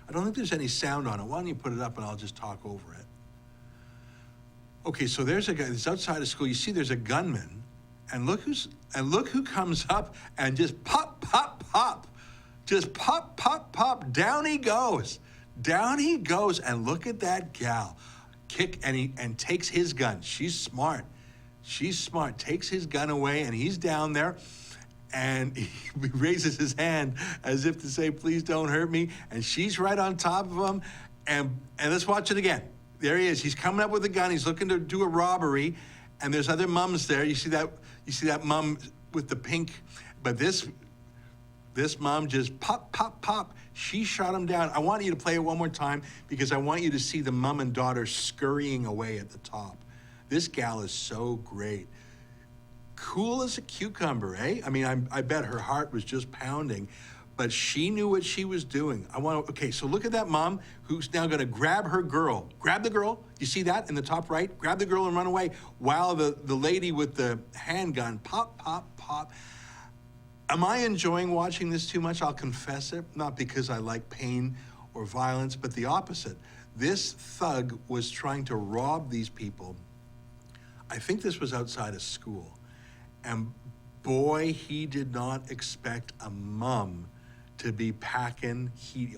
I don't think there's any sound on it. Why don't you put it up and I'll just talk over it. Okay, so there's a guy that's outside of school. You see there's a gunman, and look who comes up and just pop, pop, pop. Just pop, pop, pop. Down he goes. Down he goes, and look at that gal. And takes his gun. She's smart. She's smart. Takes his gun away, and he's down there, and he raises his hand as if to say, please don't hurt me. And she's right on top of him. And let's watch it again. There he is. He's coming up with a gun. He's looking to do a robbery, and there's other mums there. You see that mum with the pink, but this mom just pop, pop, pop. She shot him down. I want you to play it one more time because I want you to see the mom and daughter scurrying away at the top. This gal is so great. Cool as a cucumber, eh? I mean, I bet her heart was just pounding, but she knew what she was doing. Okay, so look at that mom who's now gonna grab her girl. Grab the girl, you see that in the top right? Grab the girl and run away while the lady with the handgun, pop, pop, pop. Am I enjoying watching this too much? I'll confess it, not because I like pain or violence, but the opposite. This thug was trying to rob these people. I think this was outside of school. And boy, he did not expect a mom to be packing.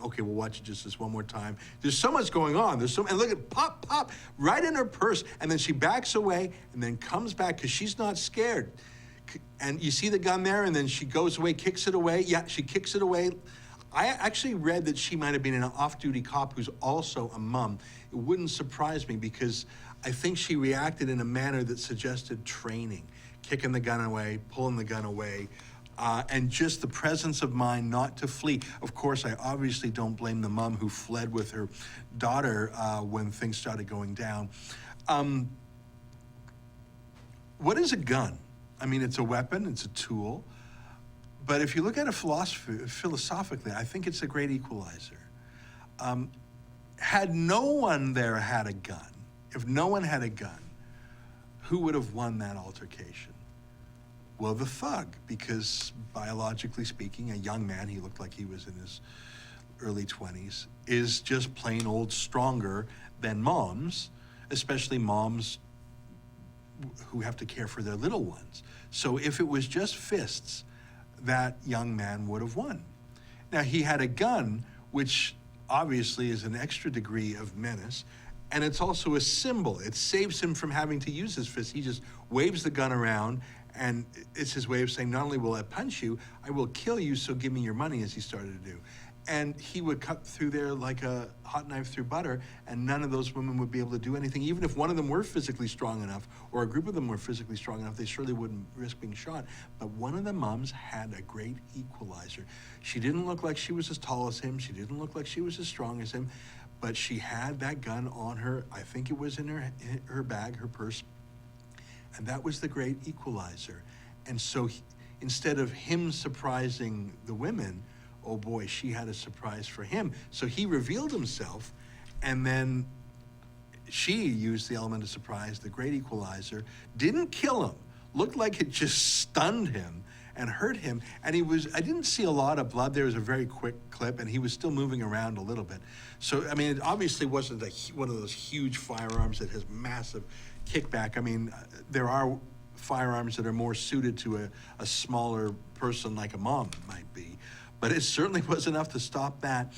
Okay, we'll watch it just this one more time. There's so much going on. And look at pop, pop, right in her purse. And then she backs away and then comes back because she's not scared. And you see the gun there, and then she goes away, kicks it away. Yeah, she kicks it away. I actually read that she might have been an off-duty cop who's also a mom. It wouldn't surprise me because I think she reacted in a manner that suggested training, kicking the gun away, pulling the gun away, and just the presence of mind not to flee. Of course, I obviously don't blame the mom who fled with her daughter when things started going down. What is a gun? I mean, it's a weapon, it's a tool. But if you look at it philosophically, I think it's a great equalizer. Had no one there had a gun, if no one had a gun, who would have won that altercation? Well, the thug, because biologically speaking, a young man, he looked like he was in his early 20s, is just plain old stronger than moms, especially moms who have to care for their little ones. So if it was just fists, that young man would have won. Now, he had a gun, which obviously is an extra degree of menace, and it's also a symbol. It saves him from having to use his fist. He just waves the gun around, and it's his way of saying, not only will I punch you, I will kill you, so give me your money, as he started to do. And he would cut through there like a hot knife through butter, and none of those women would be able to do anything. Even if one of them were physically strong enough, or a group of them were physically strong enough, they surely wouldn't risk being shot. But one of the moms had a great equalizer. She didn't look like she was as tall as him. She didn't look like she was as strong as him, but she had that gun on her. I think it was in her bag, her purse, and that was the great equalizer. And so instead of him surprising the women, oh boy, she had a surprise for him. So he revealed himself, and then she used the element of surprise, the great equalizer, didn't kill him, looked like it just stunned him and hurt him. And I didn't see a lot of blood. There was a very quick clip, and he was still moving around a little bit. So, I mean, it obviously wasn't one of those huge firearms that has massive kickback. I mean, there are firearms that are more suited to a smaller person like a mom might be, but it certainly was enough to stop that.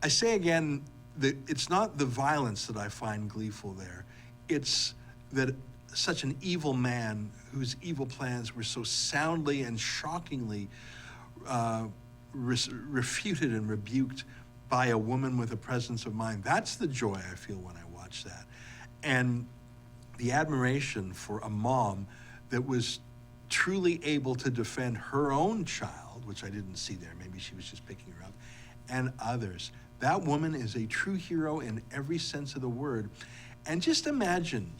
I say again, that it's not the violence that I find gleeful there. It's that such an evil man whose evil plans were so soundly and shockingly refuted and rebuked by a woman with a presence of mind. That's the joy I feel when I watch that. And the admiration for a mom that was truly able to defend her own child, which I didn't see there, maybe she was just picking her up, and others. That woman is a true hero in every sense of the word. And just imagine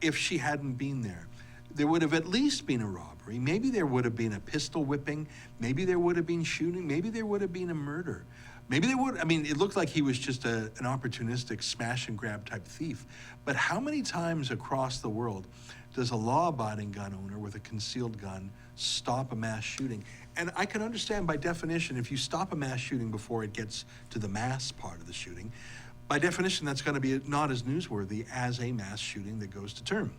if she hadn't been there. There would have at least been a robbery. Maybe there would have been a pistol whipping. Maybe there would have been shooting. Maybe there would have been a murder. Maybe there would, I mean, it looked like he was just an opportunistic smash and grab type thief. But how many times across the world does a law-abiding gun owner with a concealed gun stop a mass shooting? And I can understand by definition, if you stop a mass shooting before it gets to the mass part of the shooting, by definition, that's gonna be not as newsworthy as a mass shooting that goes to term.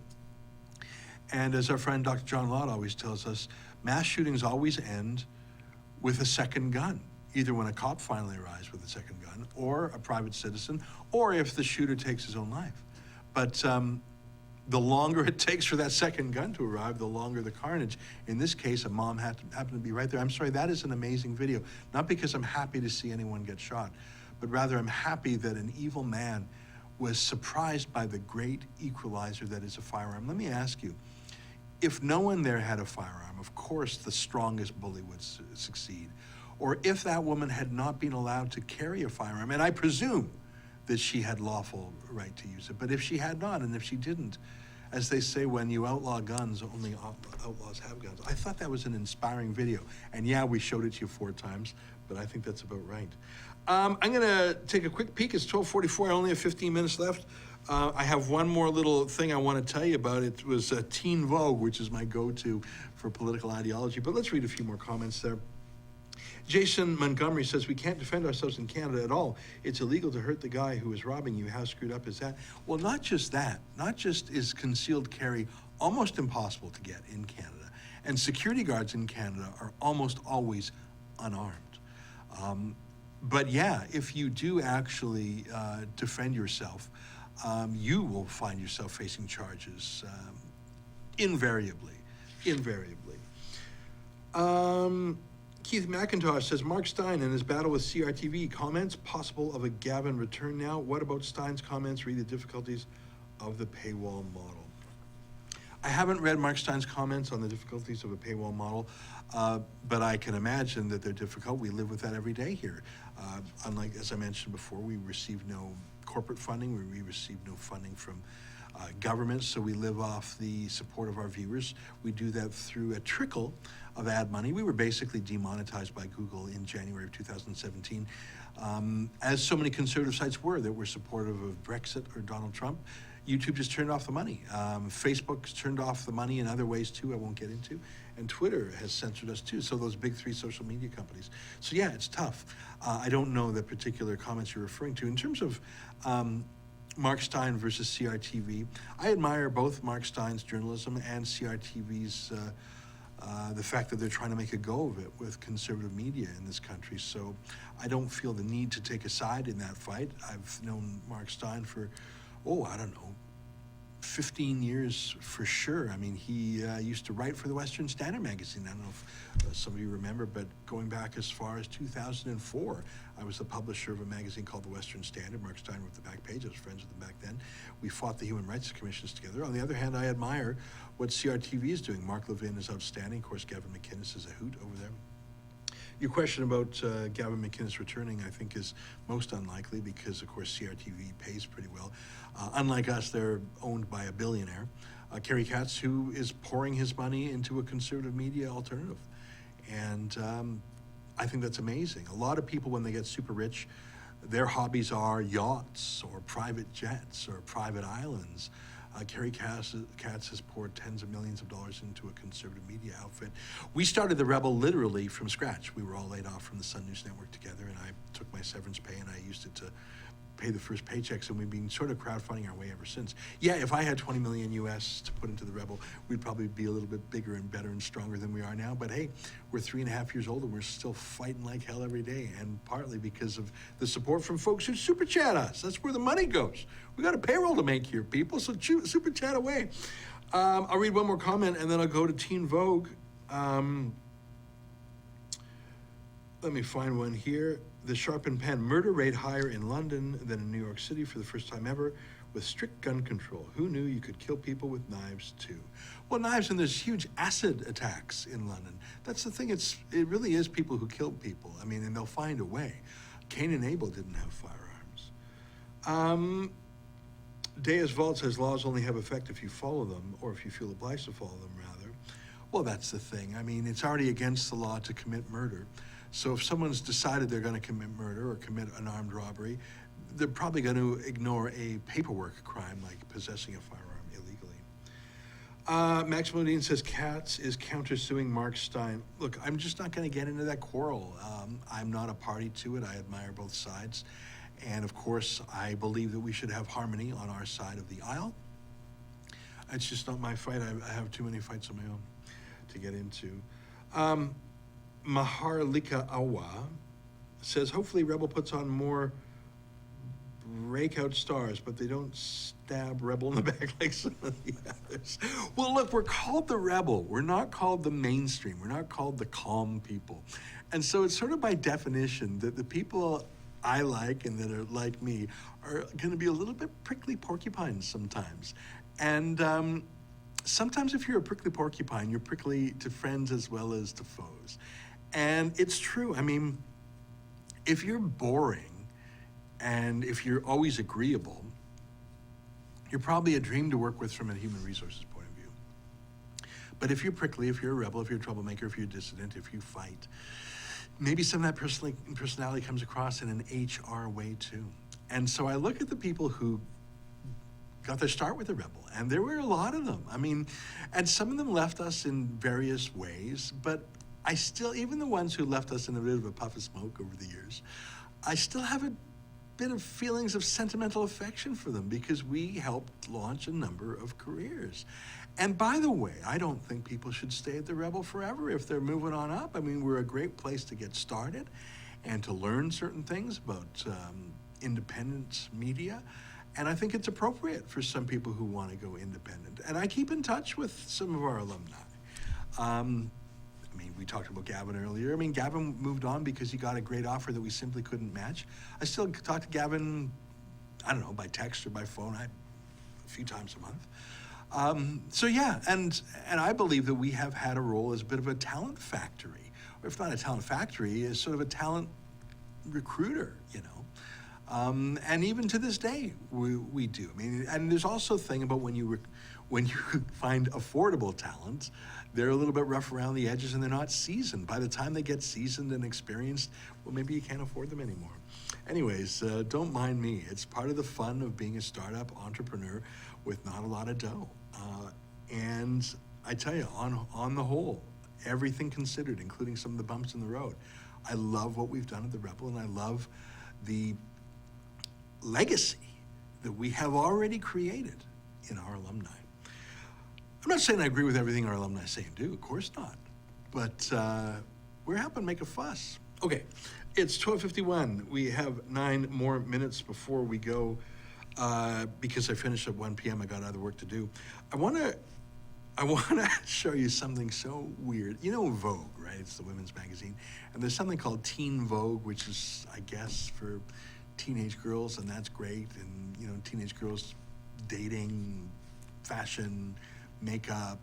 And as our friend Dr. John Lott always tells us, mass shootings always end with a second gun, either when a cop finally arrives with a second gun, or a private citizen, or if the shooter takes his own life. But the longer it takes for that second gun to arrive, the longer the carnage. In this case, a mom happened to be right there. I'm sorry, that is an amazing video. Not because I'm happy to see anyone get shot, but rather I'm happy that an evil man was surprised by the great equalizer that is a firearm. Let me ask you, if no one there had a firearm, of course the strongest bully would succeed. Or if that woman had not been allowed to carry a firearm, and I presume that she had lawful right to use it, but if she had not, and if she didn't, as they say, when you outlaw guns, only outlaws have guns. I thought that was an inspiring video. And yeah, we showed it to you 4 times, but I think that's about right. I'm gonna take a quick peek. It's 12:44, I only have 15 minutes left. I have one more little thing I wanna tell you about. It was Teen Vogue, which is my go-to for political ideology, but let's read a few more comments there. Jason Montgomery says, we can't defend ourselves in Canada at all. It's illegal to hurt the guy who is robbing you. How screwed up is that? Well, not just that. Not just is concealed carry almost impossible to get in Canada, and security guards in Canada are almost always unarmed. But yeah, if you do actually defend yourself, you will find yourself facing charges invariably. Keith McIntosh says, Mark Stein and his battle with CRTV comments, possible of a Gavin return now. What about Stein's comments? Read the difficulties of the paywall model. I haven't read Mark Stein's comments on the difficulties of a paywall model, but I can imagine that they're difficult. We live with that every day here. Unlike, as I mentioned before, we receive no corporate funding. We receive no funding from government, so we live off the support of our viewers. We do that through a trickle of ad money. We were basically demonetized by Google in January of 2017, as so many conservative sites were that were supportive of Brexit or Donald Trump. YouTube just turned off the money. Facebook's turned off the money in other ways too, I won't get into. And Twitter has censored us too, so those big 3 social media companies. So yeah, it's tough. I don't know the particular comments you're referring to. In terms of Mark Stein versus CRTV, I admire both Mark Stein's journalism and CRTV's the fact that they're trying to make a go of it with conservative media in this country. So I don't feel the need to take a side in that fight. I've known Mark Stein for, I don't know, 15 years for sure. I mean, he used to write for the Western Standard magazine. I don't know if some of you remember, but going back as far as 2004, I was the publisher of a magazine called the Western Standard. Mark Stein wrote the back page. I was friends with him back then. We fought the Human Rights Commissions together. On the other hand, I admire what CRTV is doing. Mark Levin is outstanding. Of course, Gavin McInnes is a hoot over there. Your question about Gavin McInnes returning, I think, is most unlikely because, of course, CRTV pays pretty well. Unlike us, they're owned by a billionaire, Kerry Katz, who is pouring his money into a conservative media alternative. And I think that's amazing. A lot of people, when they get super rich, Their hobbies are yachts or private jets or private islands. Kerry Katz has poured tens of millions of dollars into a conservative media outfit. We started the Rebel literally from scratch. We were all laid off from the Sun News Network together, and I took my severance pay and I used it to pay the first paychecks, and we've been sort of crowdfunding our way ever since. Yeah, if I had 20 million US to put into the Rebel, we'd probably be a little bit bigger and better and stronger than we are now. But hey, we're 3.5 years old and we're still fighting like hell every day, and partly because of the support from folks who super chat us. That's where the money goes. We got a payroll to make here, people, so super chat away. I'll read one more comment and then I'll go to Teen Vogue. Let me find one here. The sharpened pen: murder rate higher in London than in New York City for the first time ever, with strict gun control. Who knew you could kill people with knives too? Well, knives, and there's huge acid attacks in London. That's the thing, it really is people who kill people. I mean, and they'll find a way. Cain and Abel didn't have firearms. Deus Vault says laws only have effect if you follow them, or if you feel obliged to follow them, rather. Well, that's the thing. I mean, it's already against the law to commit murder. So if someone's decided they're going to commit murder or commit an armed robbery, they're probably going to ignore a paperwork crime like possessing a firearm illegally. Max Modine says Katz is countersuing Mark Stein. Look, I'm just not going to get into that quarrel. I'm not a party to it. I admire both sides. And of course, I believe that we should have harmony on our side of the aisle. It's just not my fight. I have too many fights of my own to get into. Maharlika Awa says, hopefully Rebel puts on more breakout stars, but they don't stab Rebel in the back like some of the others. Well, look, we're called the Rebel. We're not called the mainstream. We're not called the calm people. And so it's sort of by definition that the people I like and that are like me are going to be a little bit prickly porcupines sometimes. And sometimes if you're a prickly porcupine, you're prickly to friends as well as to foes. And it's true. I mean, if you're boring and if you're always agreeable, you're probably a dream to work with from a human resources point of view. But if you're prickly, if you're a rebel, if you're a troublemaker, if you're a dissident, if you fight, maybe some of that personality comes across in an HR way too. And so I look at the people who got their start with the Rebel, and there were a lot of them. I mean, and some of them left us in various ways, but I still, even the ones who left us in a bit of a puff of smoke over the years, I still have a bit of feelings of sentimental affection for them because we helped launch a number of careers. And by the way, I don't think people should stay at the Rebel forever if they're moving on up. I mean, we're a great place to get started and to learn certain things about independent media. And I think it's appropriate for some people who want to go independent. And I keep in touch with some of our alumni. I mean, we talked about Gavin earlier. I mean, Gavin moved on because he got a great offer that we simply couldn't match. I still talk to Gavin, I don't know, by text or by phone, a few times a month. So yeah, and I believe that we have had a role as a bit of a talent factory, or if not a talent factory, as sort of a talent recruiter, you know. And even to this day, we do. I mean, and there's also a thing about when you find affordable talent, they're a little bit rough around the edges and they're not seasoned. By the time they get seasoned and experienced, well, maybe you can't afford them anymore. Anyways, don't mind me. It's part of the fun of being a startup entrepreneur with not a lot of dough. And I tell you, on the whole, everything considered, including some of the bumps in the road, I love what we've done at the Rebel, and I love the legacy that we have already created in our alumni. I'm not saying I agree with everything our alumni say and do, of course not, but we're helping make a fuss. Okay, it's 12:51. We have 9 more minutes before we go, because I finished at 1 p.m. I got other work to do. I want to show you something so weird. You know Vogue, right? It's the women's magazine. And there's something called Teen Vogue, which is, I guess, for teenage girls, and that's great. And, you know, teenage girls dating, fashion, makeup,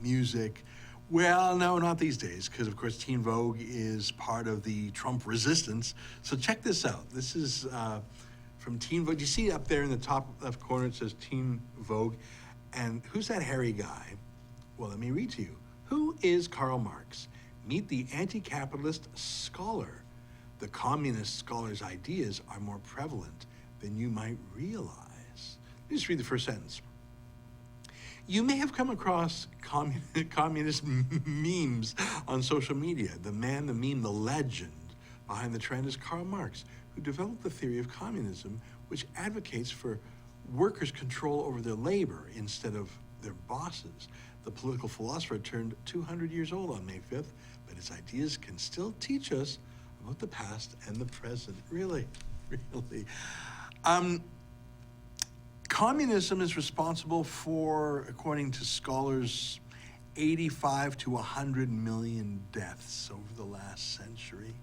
music. Well, no, not these days, because, of course, Teen Vogue is part of the Trump resistance. So check this out. This is from Teen Vogue. You see up there in the top left corner, it says Teen Vogue. And who's that hairy guy? Well, let me read to you. Who is Karl Marx? Meet the anti-capitalist scholar. the communist scholars' ideas are more prevalent than you might realize. Let me just read the first sentence. You may have come across communist memes on social media. The man, the meme, the legend behind the trend is Karl Marx, who developed the theory of communism, which advocates for workers' control over their labor instead of their bosses. The political philosopher turned 200 years old on May 5th, but his ideas can still teach us about the past and the present. Really, really. Communism is responsible for, according to scholars, 85 to 100 million deaths over the last century.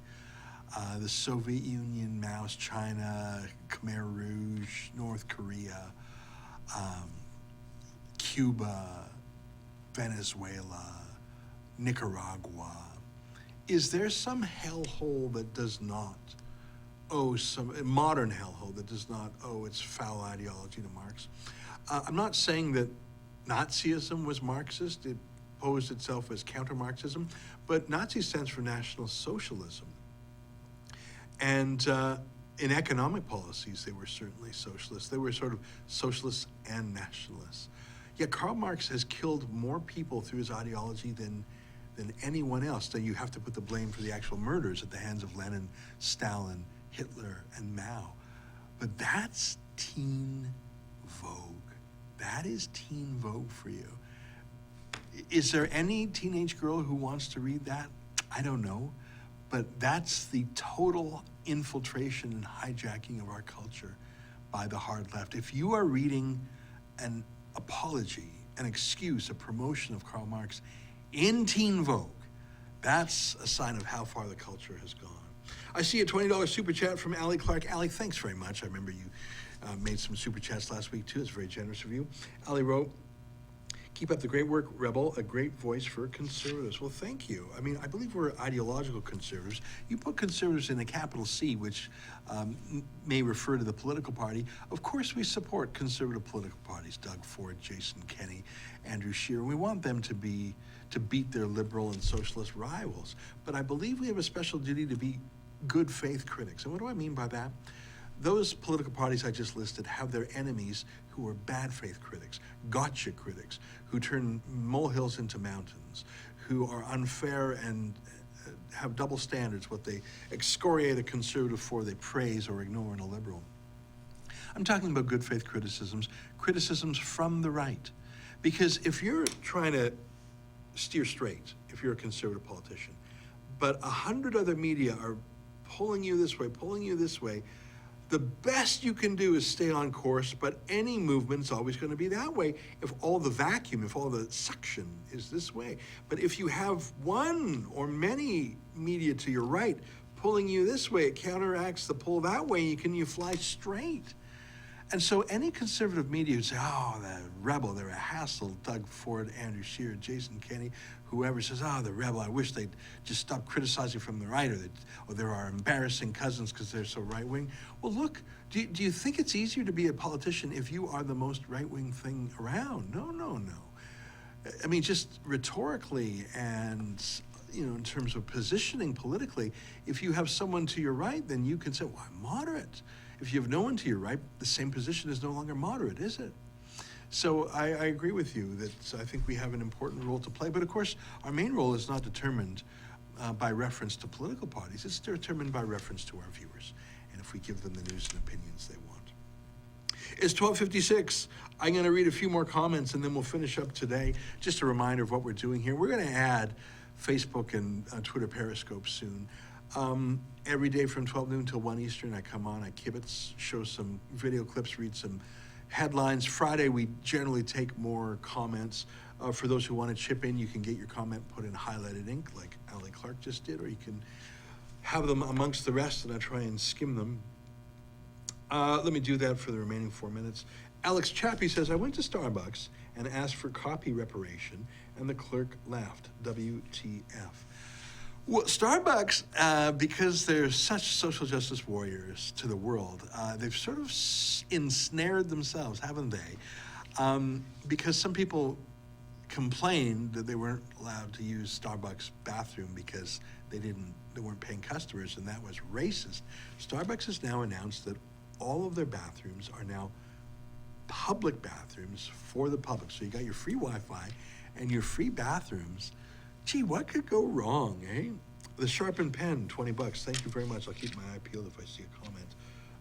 The Soviet Union, Mao's China, Khmer Rouge, North Korea, Cuba, Venezuela, Nicaragua. Is there some hellhole that does not owe some modern hellhole that does not owe its foul ideology to Marx? I'm not saying that Nazism was Marxist. It posed itself as counter-Marxism, but Nazi stands for National Socialism. And in economic policies, they were certainly socialist. They were sort of socialists and nationalists. Yet Karl Marx has killed more people through his ideology than anyone else. So you have to put the blame for the actual murders at the hands of Lenin, Stalin, Hitler, and Mao. But that's teen Vogue. That is teen Vogue for you. Is there any teenage girl who wants to read that? I don't know. But that's the total infiltration and hijacking of our culture by the hard left. If you are reading an apology, an excuse, a promotion of Karl Marx in teen Vogue, that's a sign of how far the culture has gone. I see a $20 super chat from Allie Clark. Allie, thanks very much. I remember you made some super chats last week too. It's very generous of you. Allie wrote, keep up the great work, Rebel, a great voice for conservatives. Well, thank you. I mean, I believe we're ideological conservatives. You put conservatives in a capital C, which may refer to the political party. Of course, we support conservative political parties, Doug Ford, Jason Kenney, Andrew Scheer. We want them to beat their liberal and socialist rivals. But I believe we have a special duty to be good faith critics. And what do I mean by that? Those political parties I just listed have their enemies who are bad faith critics, gotcha critics, who turn molehills into mountains, who are unfair and have double standards. What they excoriate a conservative for, they praise or ignore in a liberal. I'm talking about good faith criticisms from the right. Because if you're trying to steer straight, if you're a conservative politician, but 100 other media are pulling you this way, the best you can do is stay on course, but any movement is always going to be that way if all the vacuum, if all the suction is this way. But if you have one or many media to your right pulling you this way, it counteracts the pull that way, and you fly straight. And so any conservative media would say, oh, the Rebel, they're a hassle, Doug Ford, Andrew Scheer, Jason Kenney, whoever says, oh, the Rebel, I wish they'd just stop criticizing from the right, or they're our embarrassing cousins because they're so right-wing. Well, look, do you think it's easier to be a politician if you are the most right-wing thing around? No. I mean, just rhetorically and, in terms of positioning politically, if you have someone to your right, then you can say, well, I'm moderate. If you have no one to your right, the same position is no longer moderate, is it? So I agree with you that I think we have an important role to play. But of course, our main role is not determined by reference to political parties. It's determined by reference to our viewers. And if we give them the news and opinions they want. It's 12:56. I'm going to read a few more comments and then we'll finish up today. Just a reminder of what we're doing here. We're going to add Facebook and Twitter Periscope soon. Every day from 12 noon till 1 Eastern, I come on, I kibitz, show some video clips, read some headlines. Friday, we generally take more comments. For those who want to chip in, you can get your comment put in highlighted ink like Allie Clark just did, or you can have them amongst the rest and I try and skim them. Let me do that for the remaining 4 minutes. Alex Chappie says, I went to Starbucks and asked for copy reparation and the clerk laughed. WTF. Well, Starbucks, because they're such social justice warriors to the world, they've sort of ensnared themselves, haven't they? Because some people complained that they weren't allowed to use Starbucks bathroom because they weren't paying customers, and that was racist. Starbucks has now announced that all of their bathrooms are now public bathrooms for the public. So you got your free Wi-Fi and your free bathrooms. Gee, what could go wrong, eh? The sharpened pen, $20. Thank you very much. I'll keep my eye peeled if I see a comment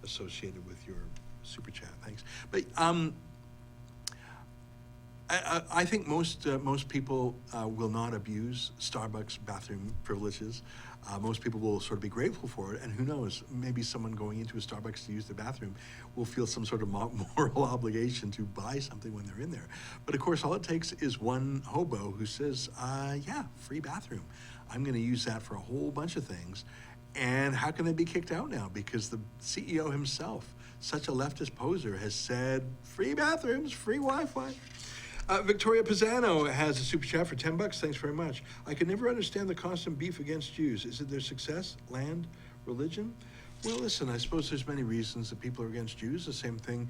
associated with your super chat. Thanks. But I think most people will not abuse Starbucks bathroom privileges. Most people will sort of be grateful for it, and who knows, maybe someone going into a Starbucks to use the bathroom will feel some sort of moral obligation to buy something when they're in there. But of course, all it takes is one hobo who says, yeah, free bathroom. I'm gonna use that for a whole bunch of things. And how can they be kicked out now? Because the CEO himself, such a leftist poser, has said, free bathrooms, free Wi-Fi. Victoria Pisano has a super chat for $10. Thanks very much. I could never understand the constant beef against Jews. Is it their success, land, religion? Well, listen, I suppose there's many reasons that people are against Jews. The same thing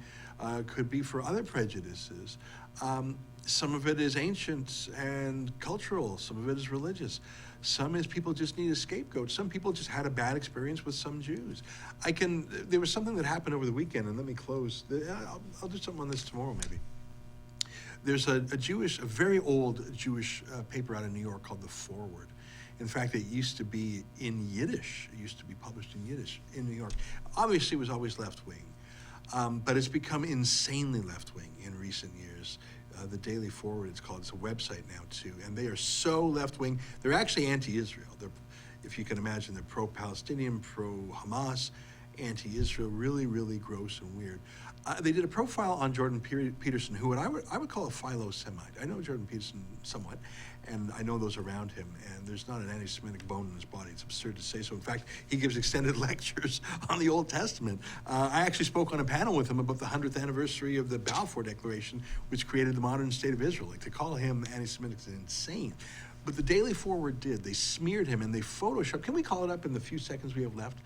could be for other prejudices. Some of it is ancient and cultural. Some of it is religious. Some is people just need a scapegoat. Some people just had a bad experience with some Jews. There was something that happened over the weekend, and let me close. I'll do something on this tomorrow, maybe. There's a very old Jewish paper out of New York called The Forward. In fact, it used to be in Yiddish. It used to be published in Yiddish in New York. Obviously, it was always left-wing, but it's become insanely left-wing in recent years. The Daily Forward, it's called. It's a website now, too, and they are so left-wing. They're actually anti-Israel. If you can imagine, they're pro-Palestinian, pro-Hamas, anti-Israel, really, really gross and weird. They did a profile on Jordan Peterson, who I would call a philo-Semite. I know Jordan Peterson somewhat, and I know those around him, and there's not an anti-Semitic bone in his body. It's absurd to say so. In fact, he gives extended lectures on the Old Testament. I actually spoke on a panel with him about the 100th anniversary of the Balfour Declaration, which created the modern state of Israel. Like, to call him anti-Semitic is insane. But the Daily Forward did. They smeared him, and they photoshopped. Can we call it up in the few seconds we have left?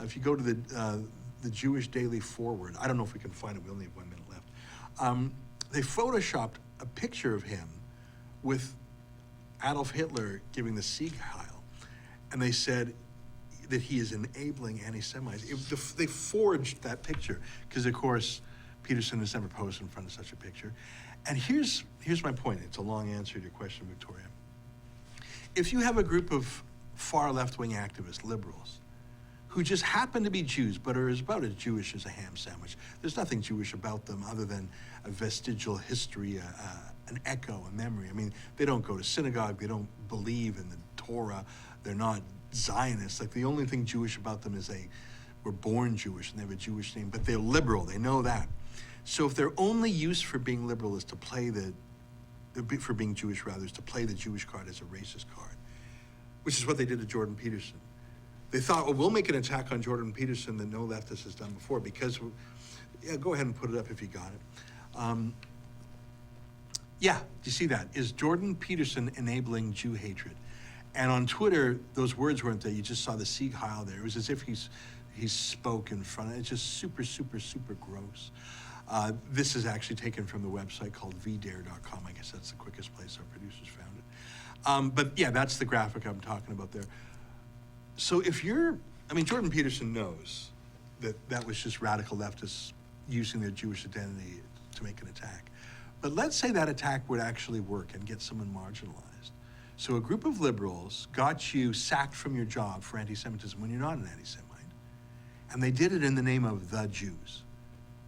If you go to the Jewish Daily Forward, I don't know if we can find it, we only have 1 minute left. They photoshopped a picture of him with Adolf Hitler giving the Sieg Heil, and they said that he is enabling anti-Semites. They forged that picture, because of course, Peterson has never posed in front of such a picture. And here's my point. It's a long answer to your question, Victoria. If you have a group of far left-wing activists, liberals, who just happen to be Jews, but are about as Jewish as a ham sandwich. There's nothing Jewish about them other than a vestigial history, an echo, a memory. I mean, they don't go to synagogue, they don't believe in the Torah, they're not Zionists. Like, the only thing Jewish about them is they were born Jewish and they have a Jewish name, but they're liberal, they know that. So if their only use for being liberal is to play for being Jewish rather, is to play the Jewish card as a racist card, which is what they did to Jordan Peterson. They thought, well, we'll make an attack on Jordan Peterson that no leftist has done before, because, yeah, go ahead and put it up if you got it. Yeah, do you see that? Is Jordan Peterson enabling Jew hatred? And on Twitter, those words weren't there. You just saw the Sieg Heil there. It was as if he spoke in front of it. It's just super, super, super gross. This is actually taken from the website called vdare.com. I guess that's the quickest place our producers found it. But yeah, that's the graphic I'm talking about there. So Jordan Peterson knows that was just radical leftists using their Jewish identity to make an attack. But let's say that attack would actually work and get someone marginalized. So a group of liberals got you sacked from your job for anti-Semitism when you're not an anti-Semite. And they did it in the name of the Jews.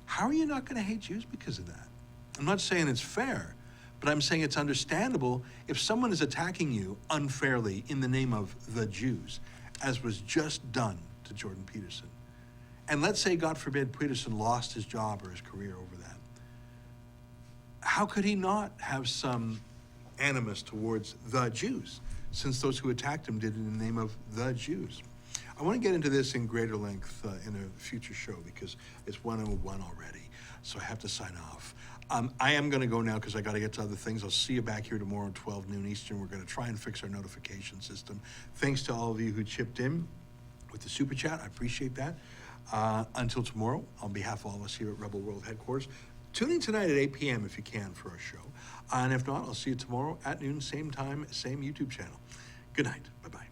How are you not going to hate Jews because of that? I'm not saying it's fair, but I'm saying it's understandable if someone is attacking you unfairly in the name of the Jews, as was just done to Jordan Peterson. And let's say, God forbid, Peterson lost his job or his career over that. How could he not have some animus towards the Jews, since those who attacked him did it in the name of the Jews? I want to get into this in greater length in a future show, because it's 1:01 already, so I have to sign off. I am going to go now because I got to get to other things. I'll see you back here tomorrow at 12 noon Eastern. We're going to try and fix our notification system. Thanks to all of you who chipped in with the super chat. I appreciate that. Until tomorrow, on behalf of all of us here at Rebel World Headquarters, Tune in tonight at 8 p.m. if you can for our show. And if not, I'll see you tomorrow at noon, same time, same YouTube channel. Good night. Bye-bye.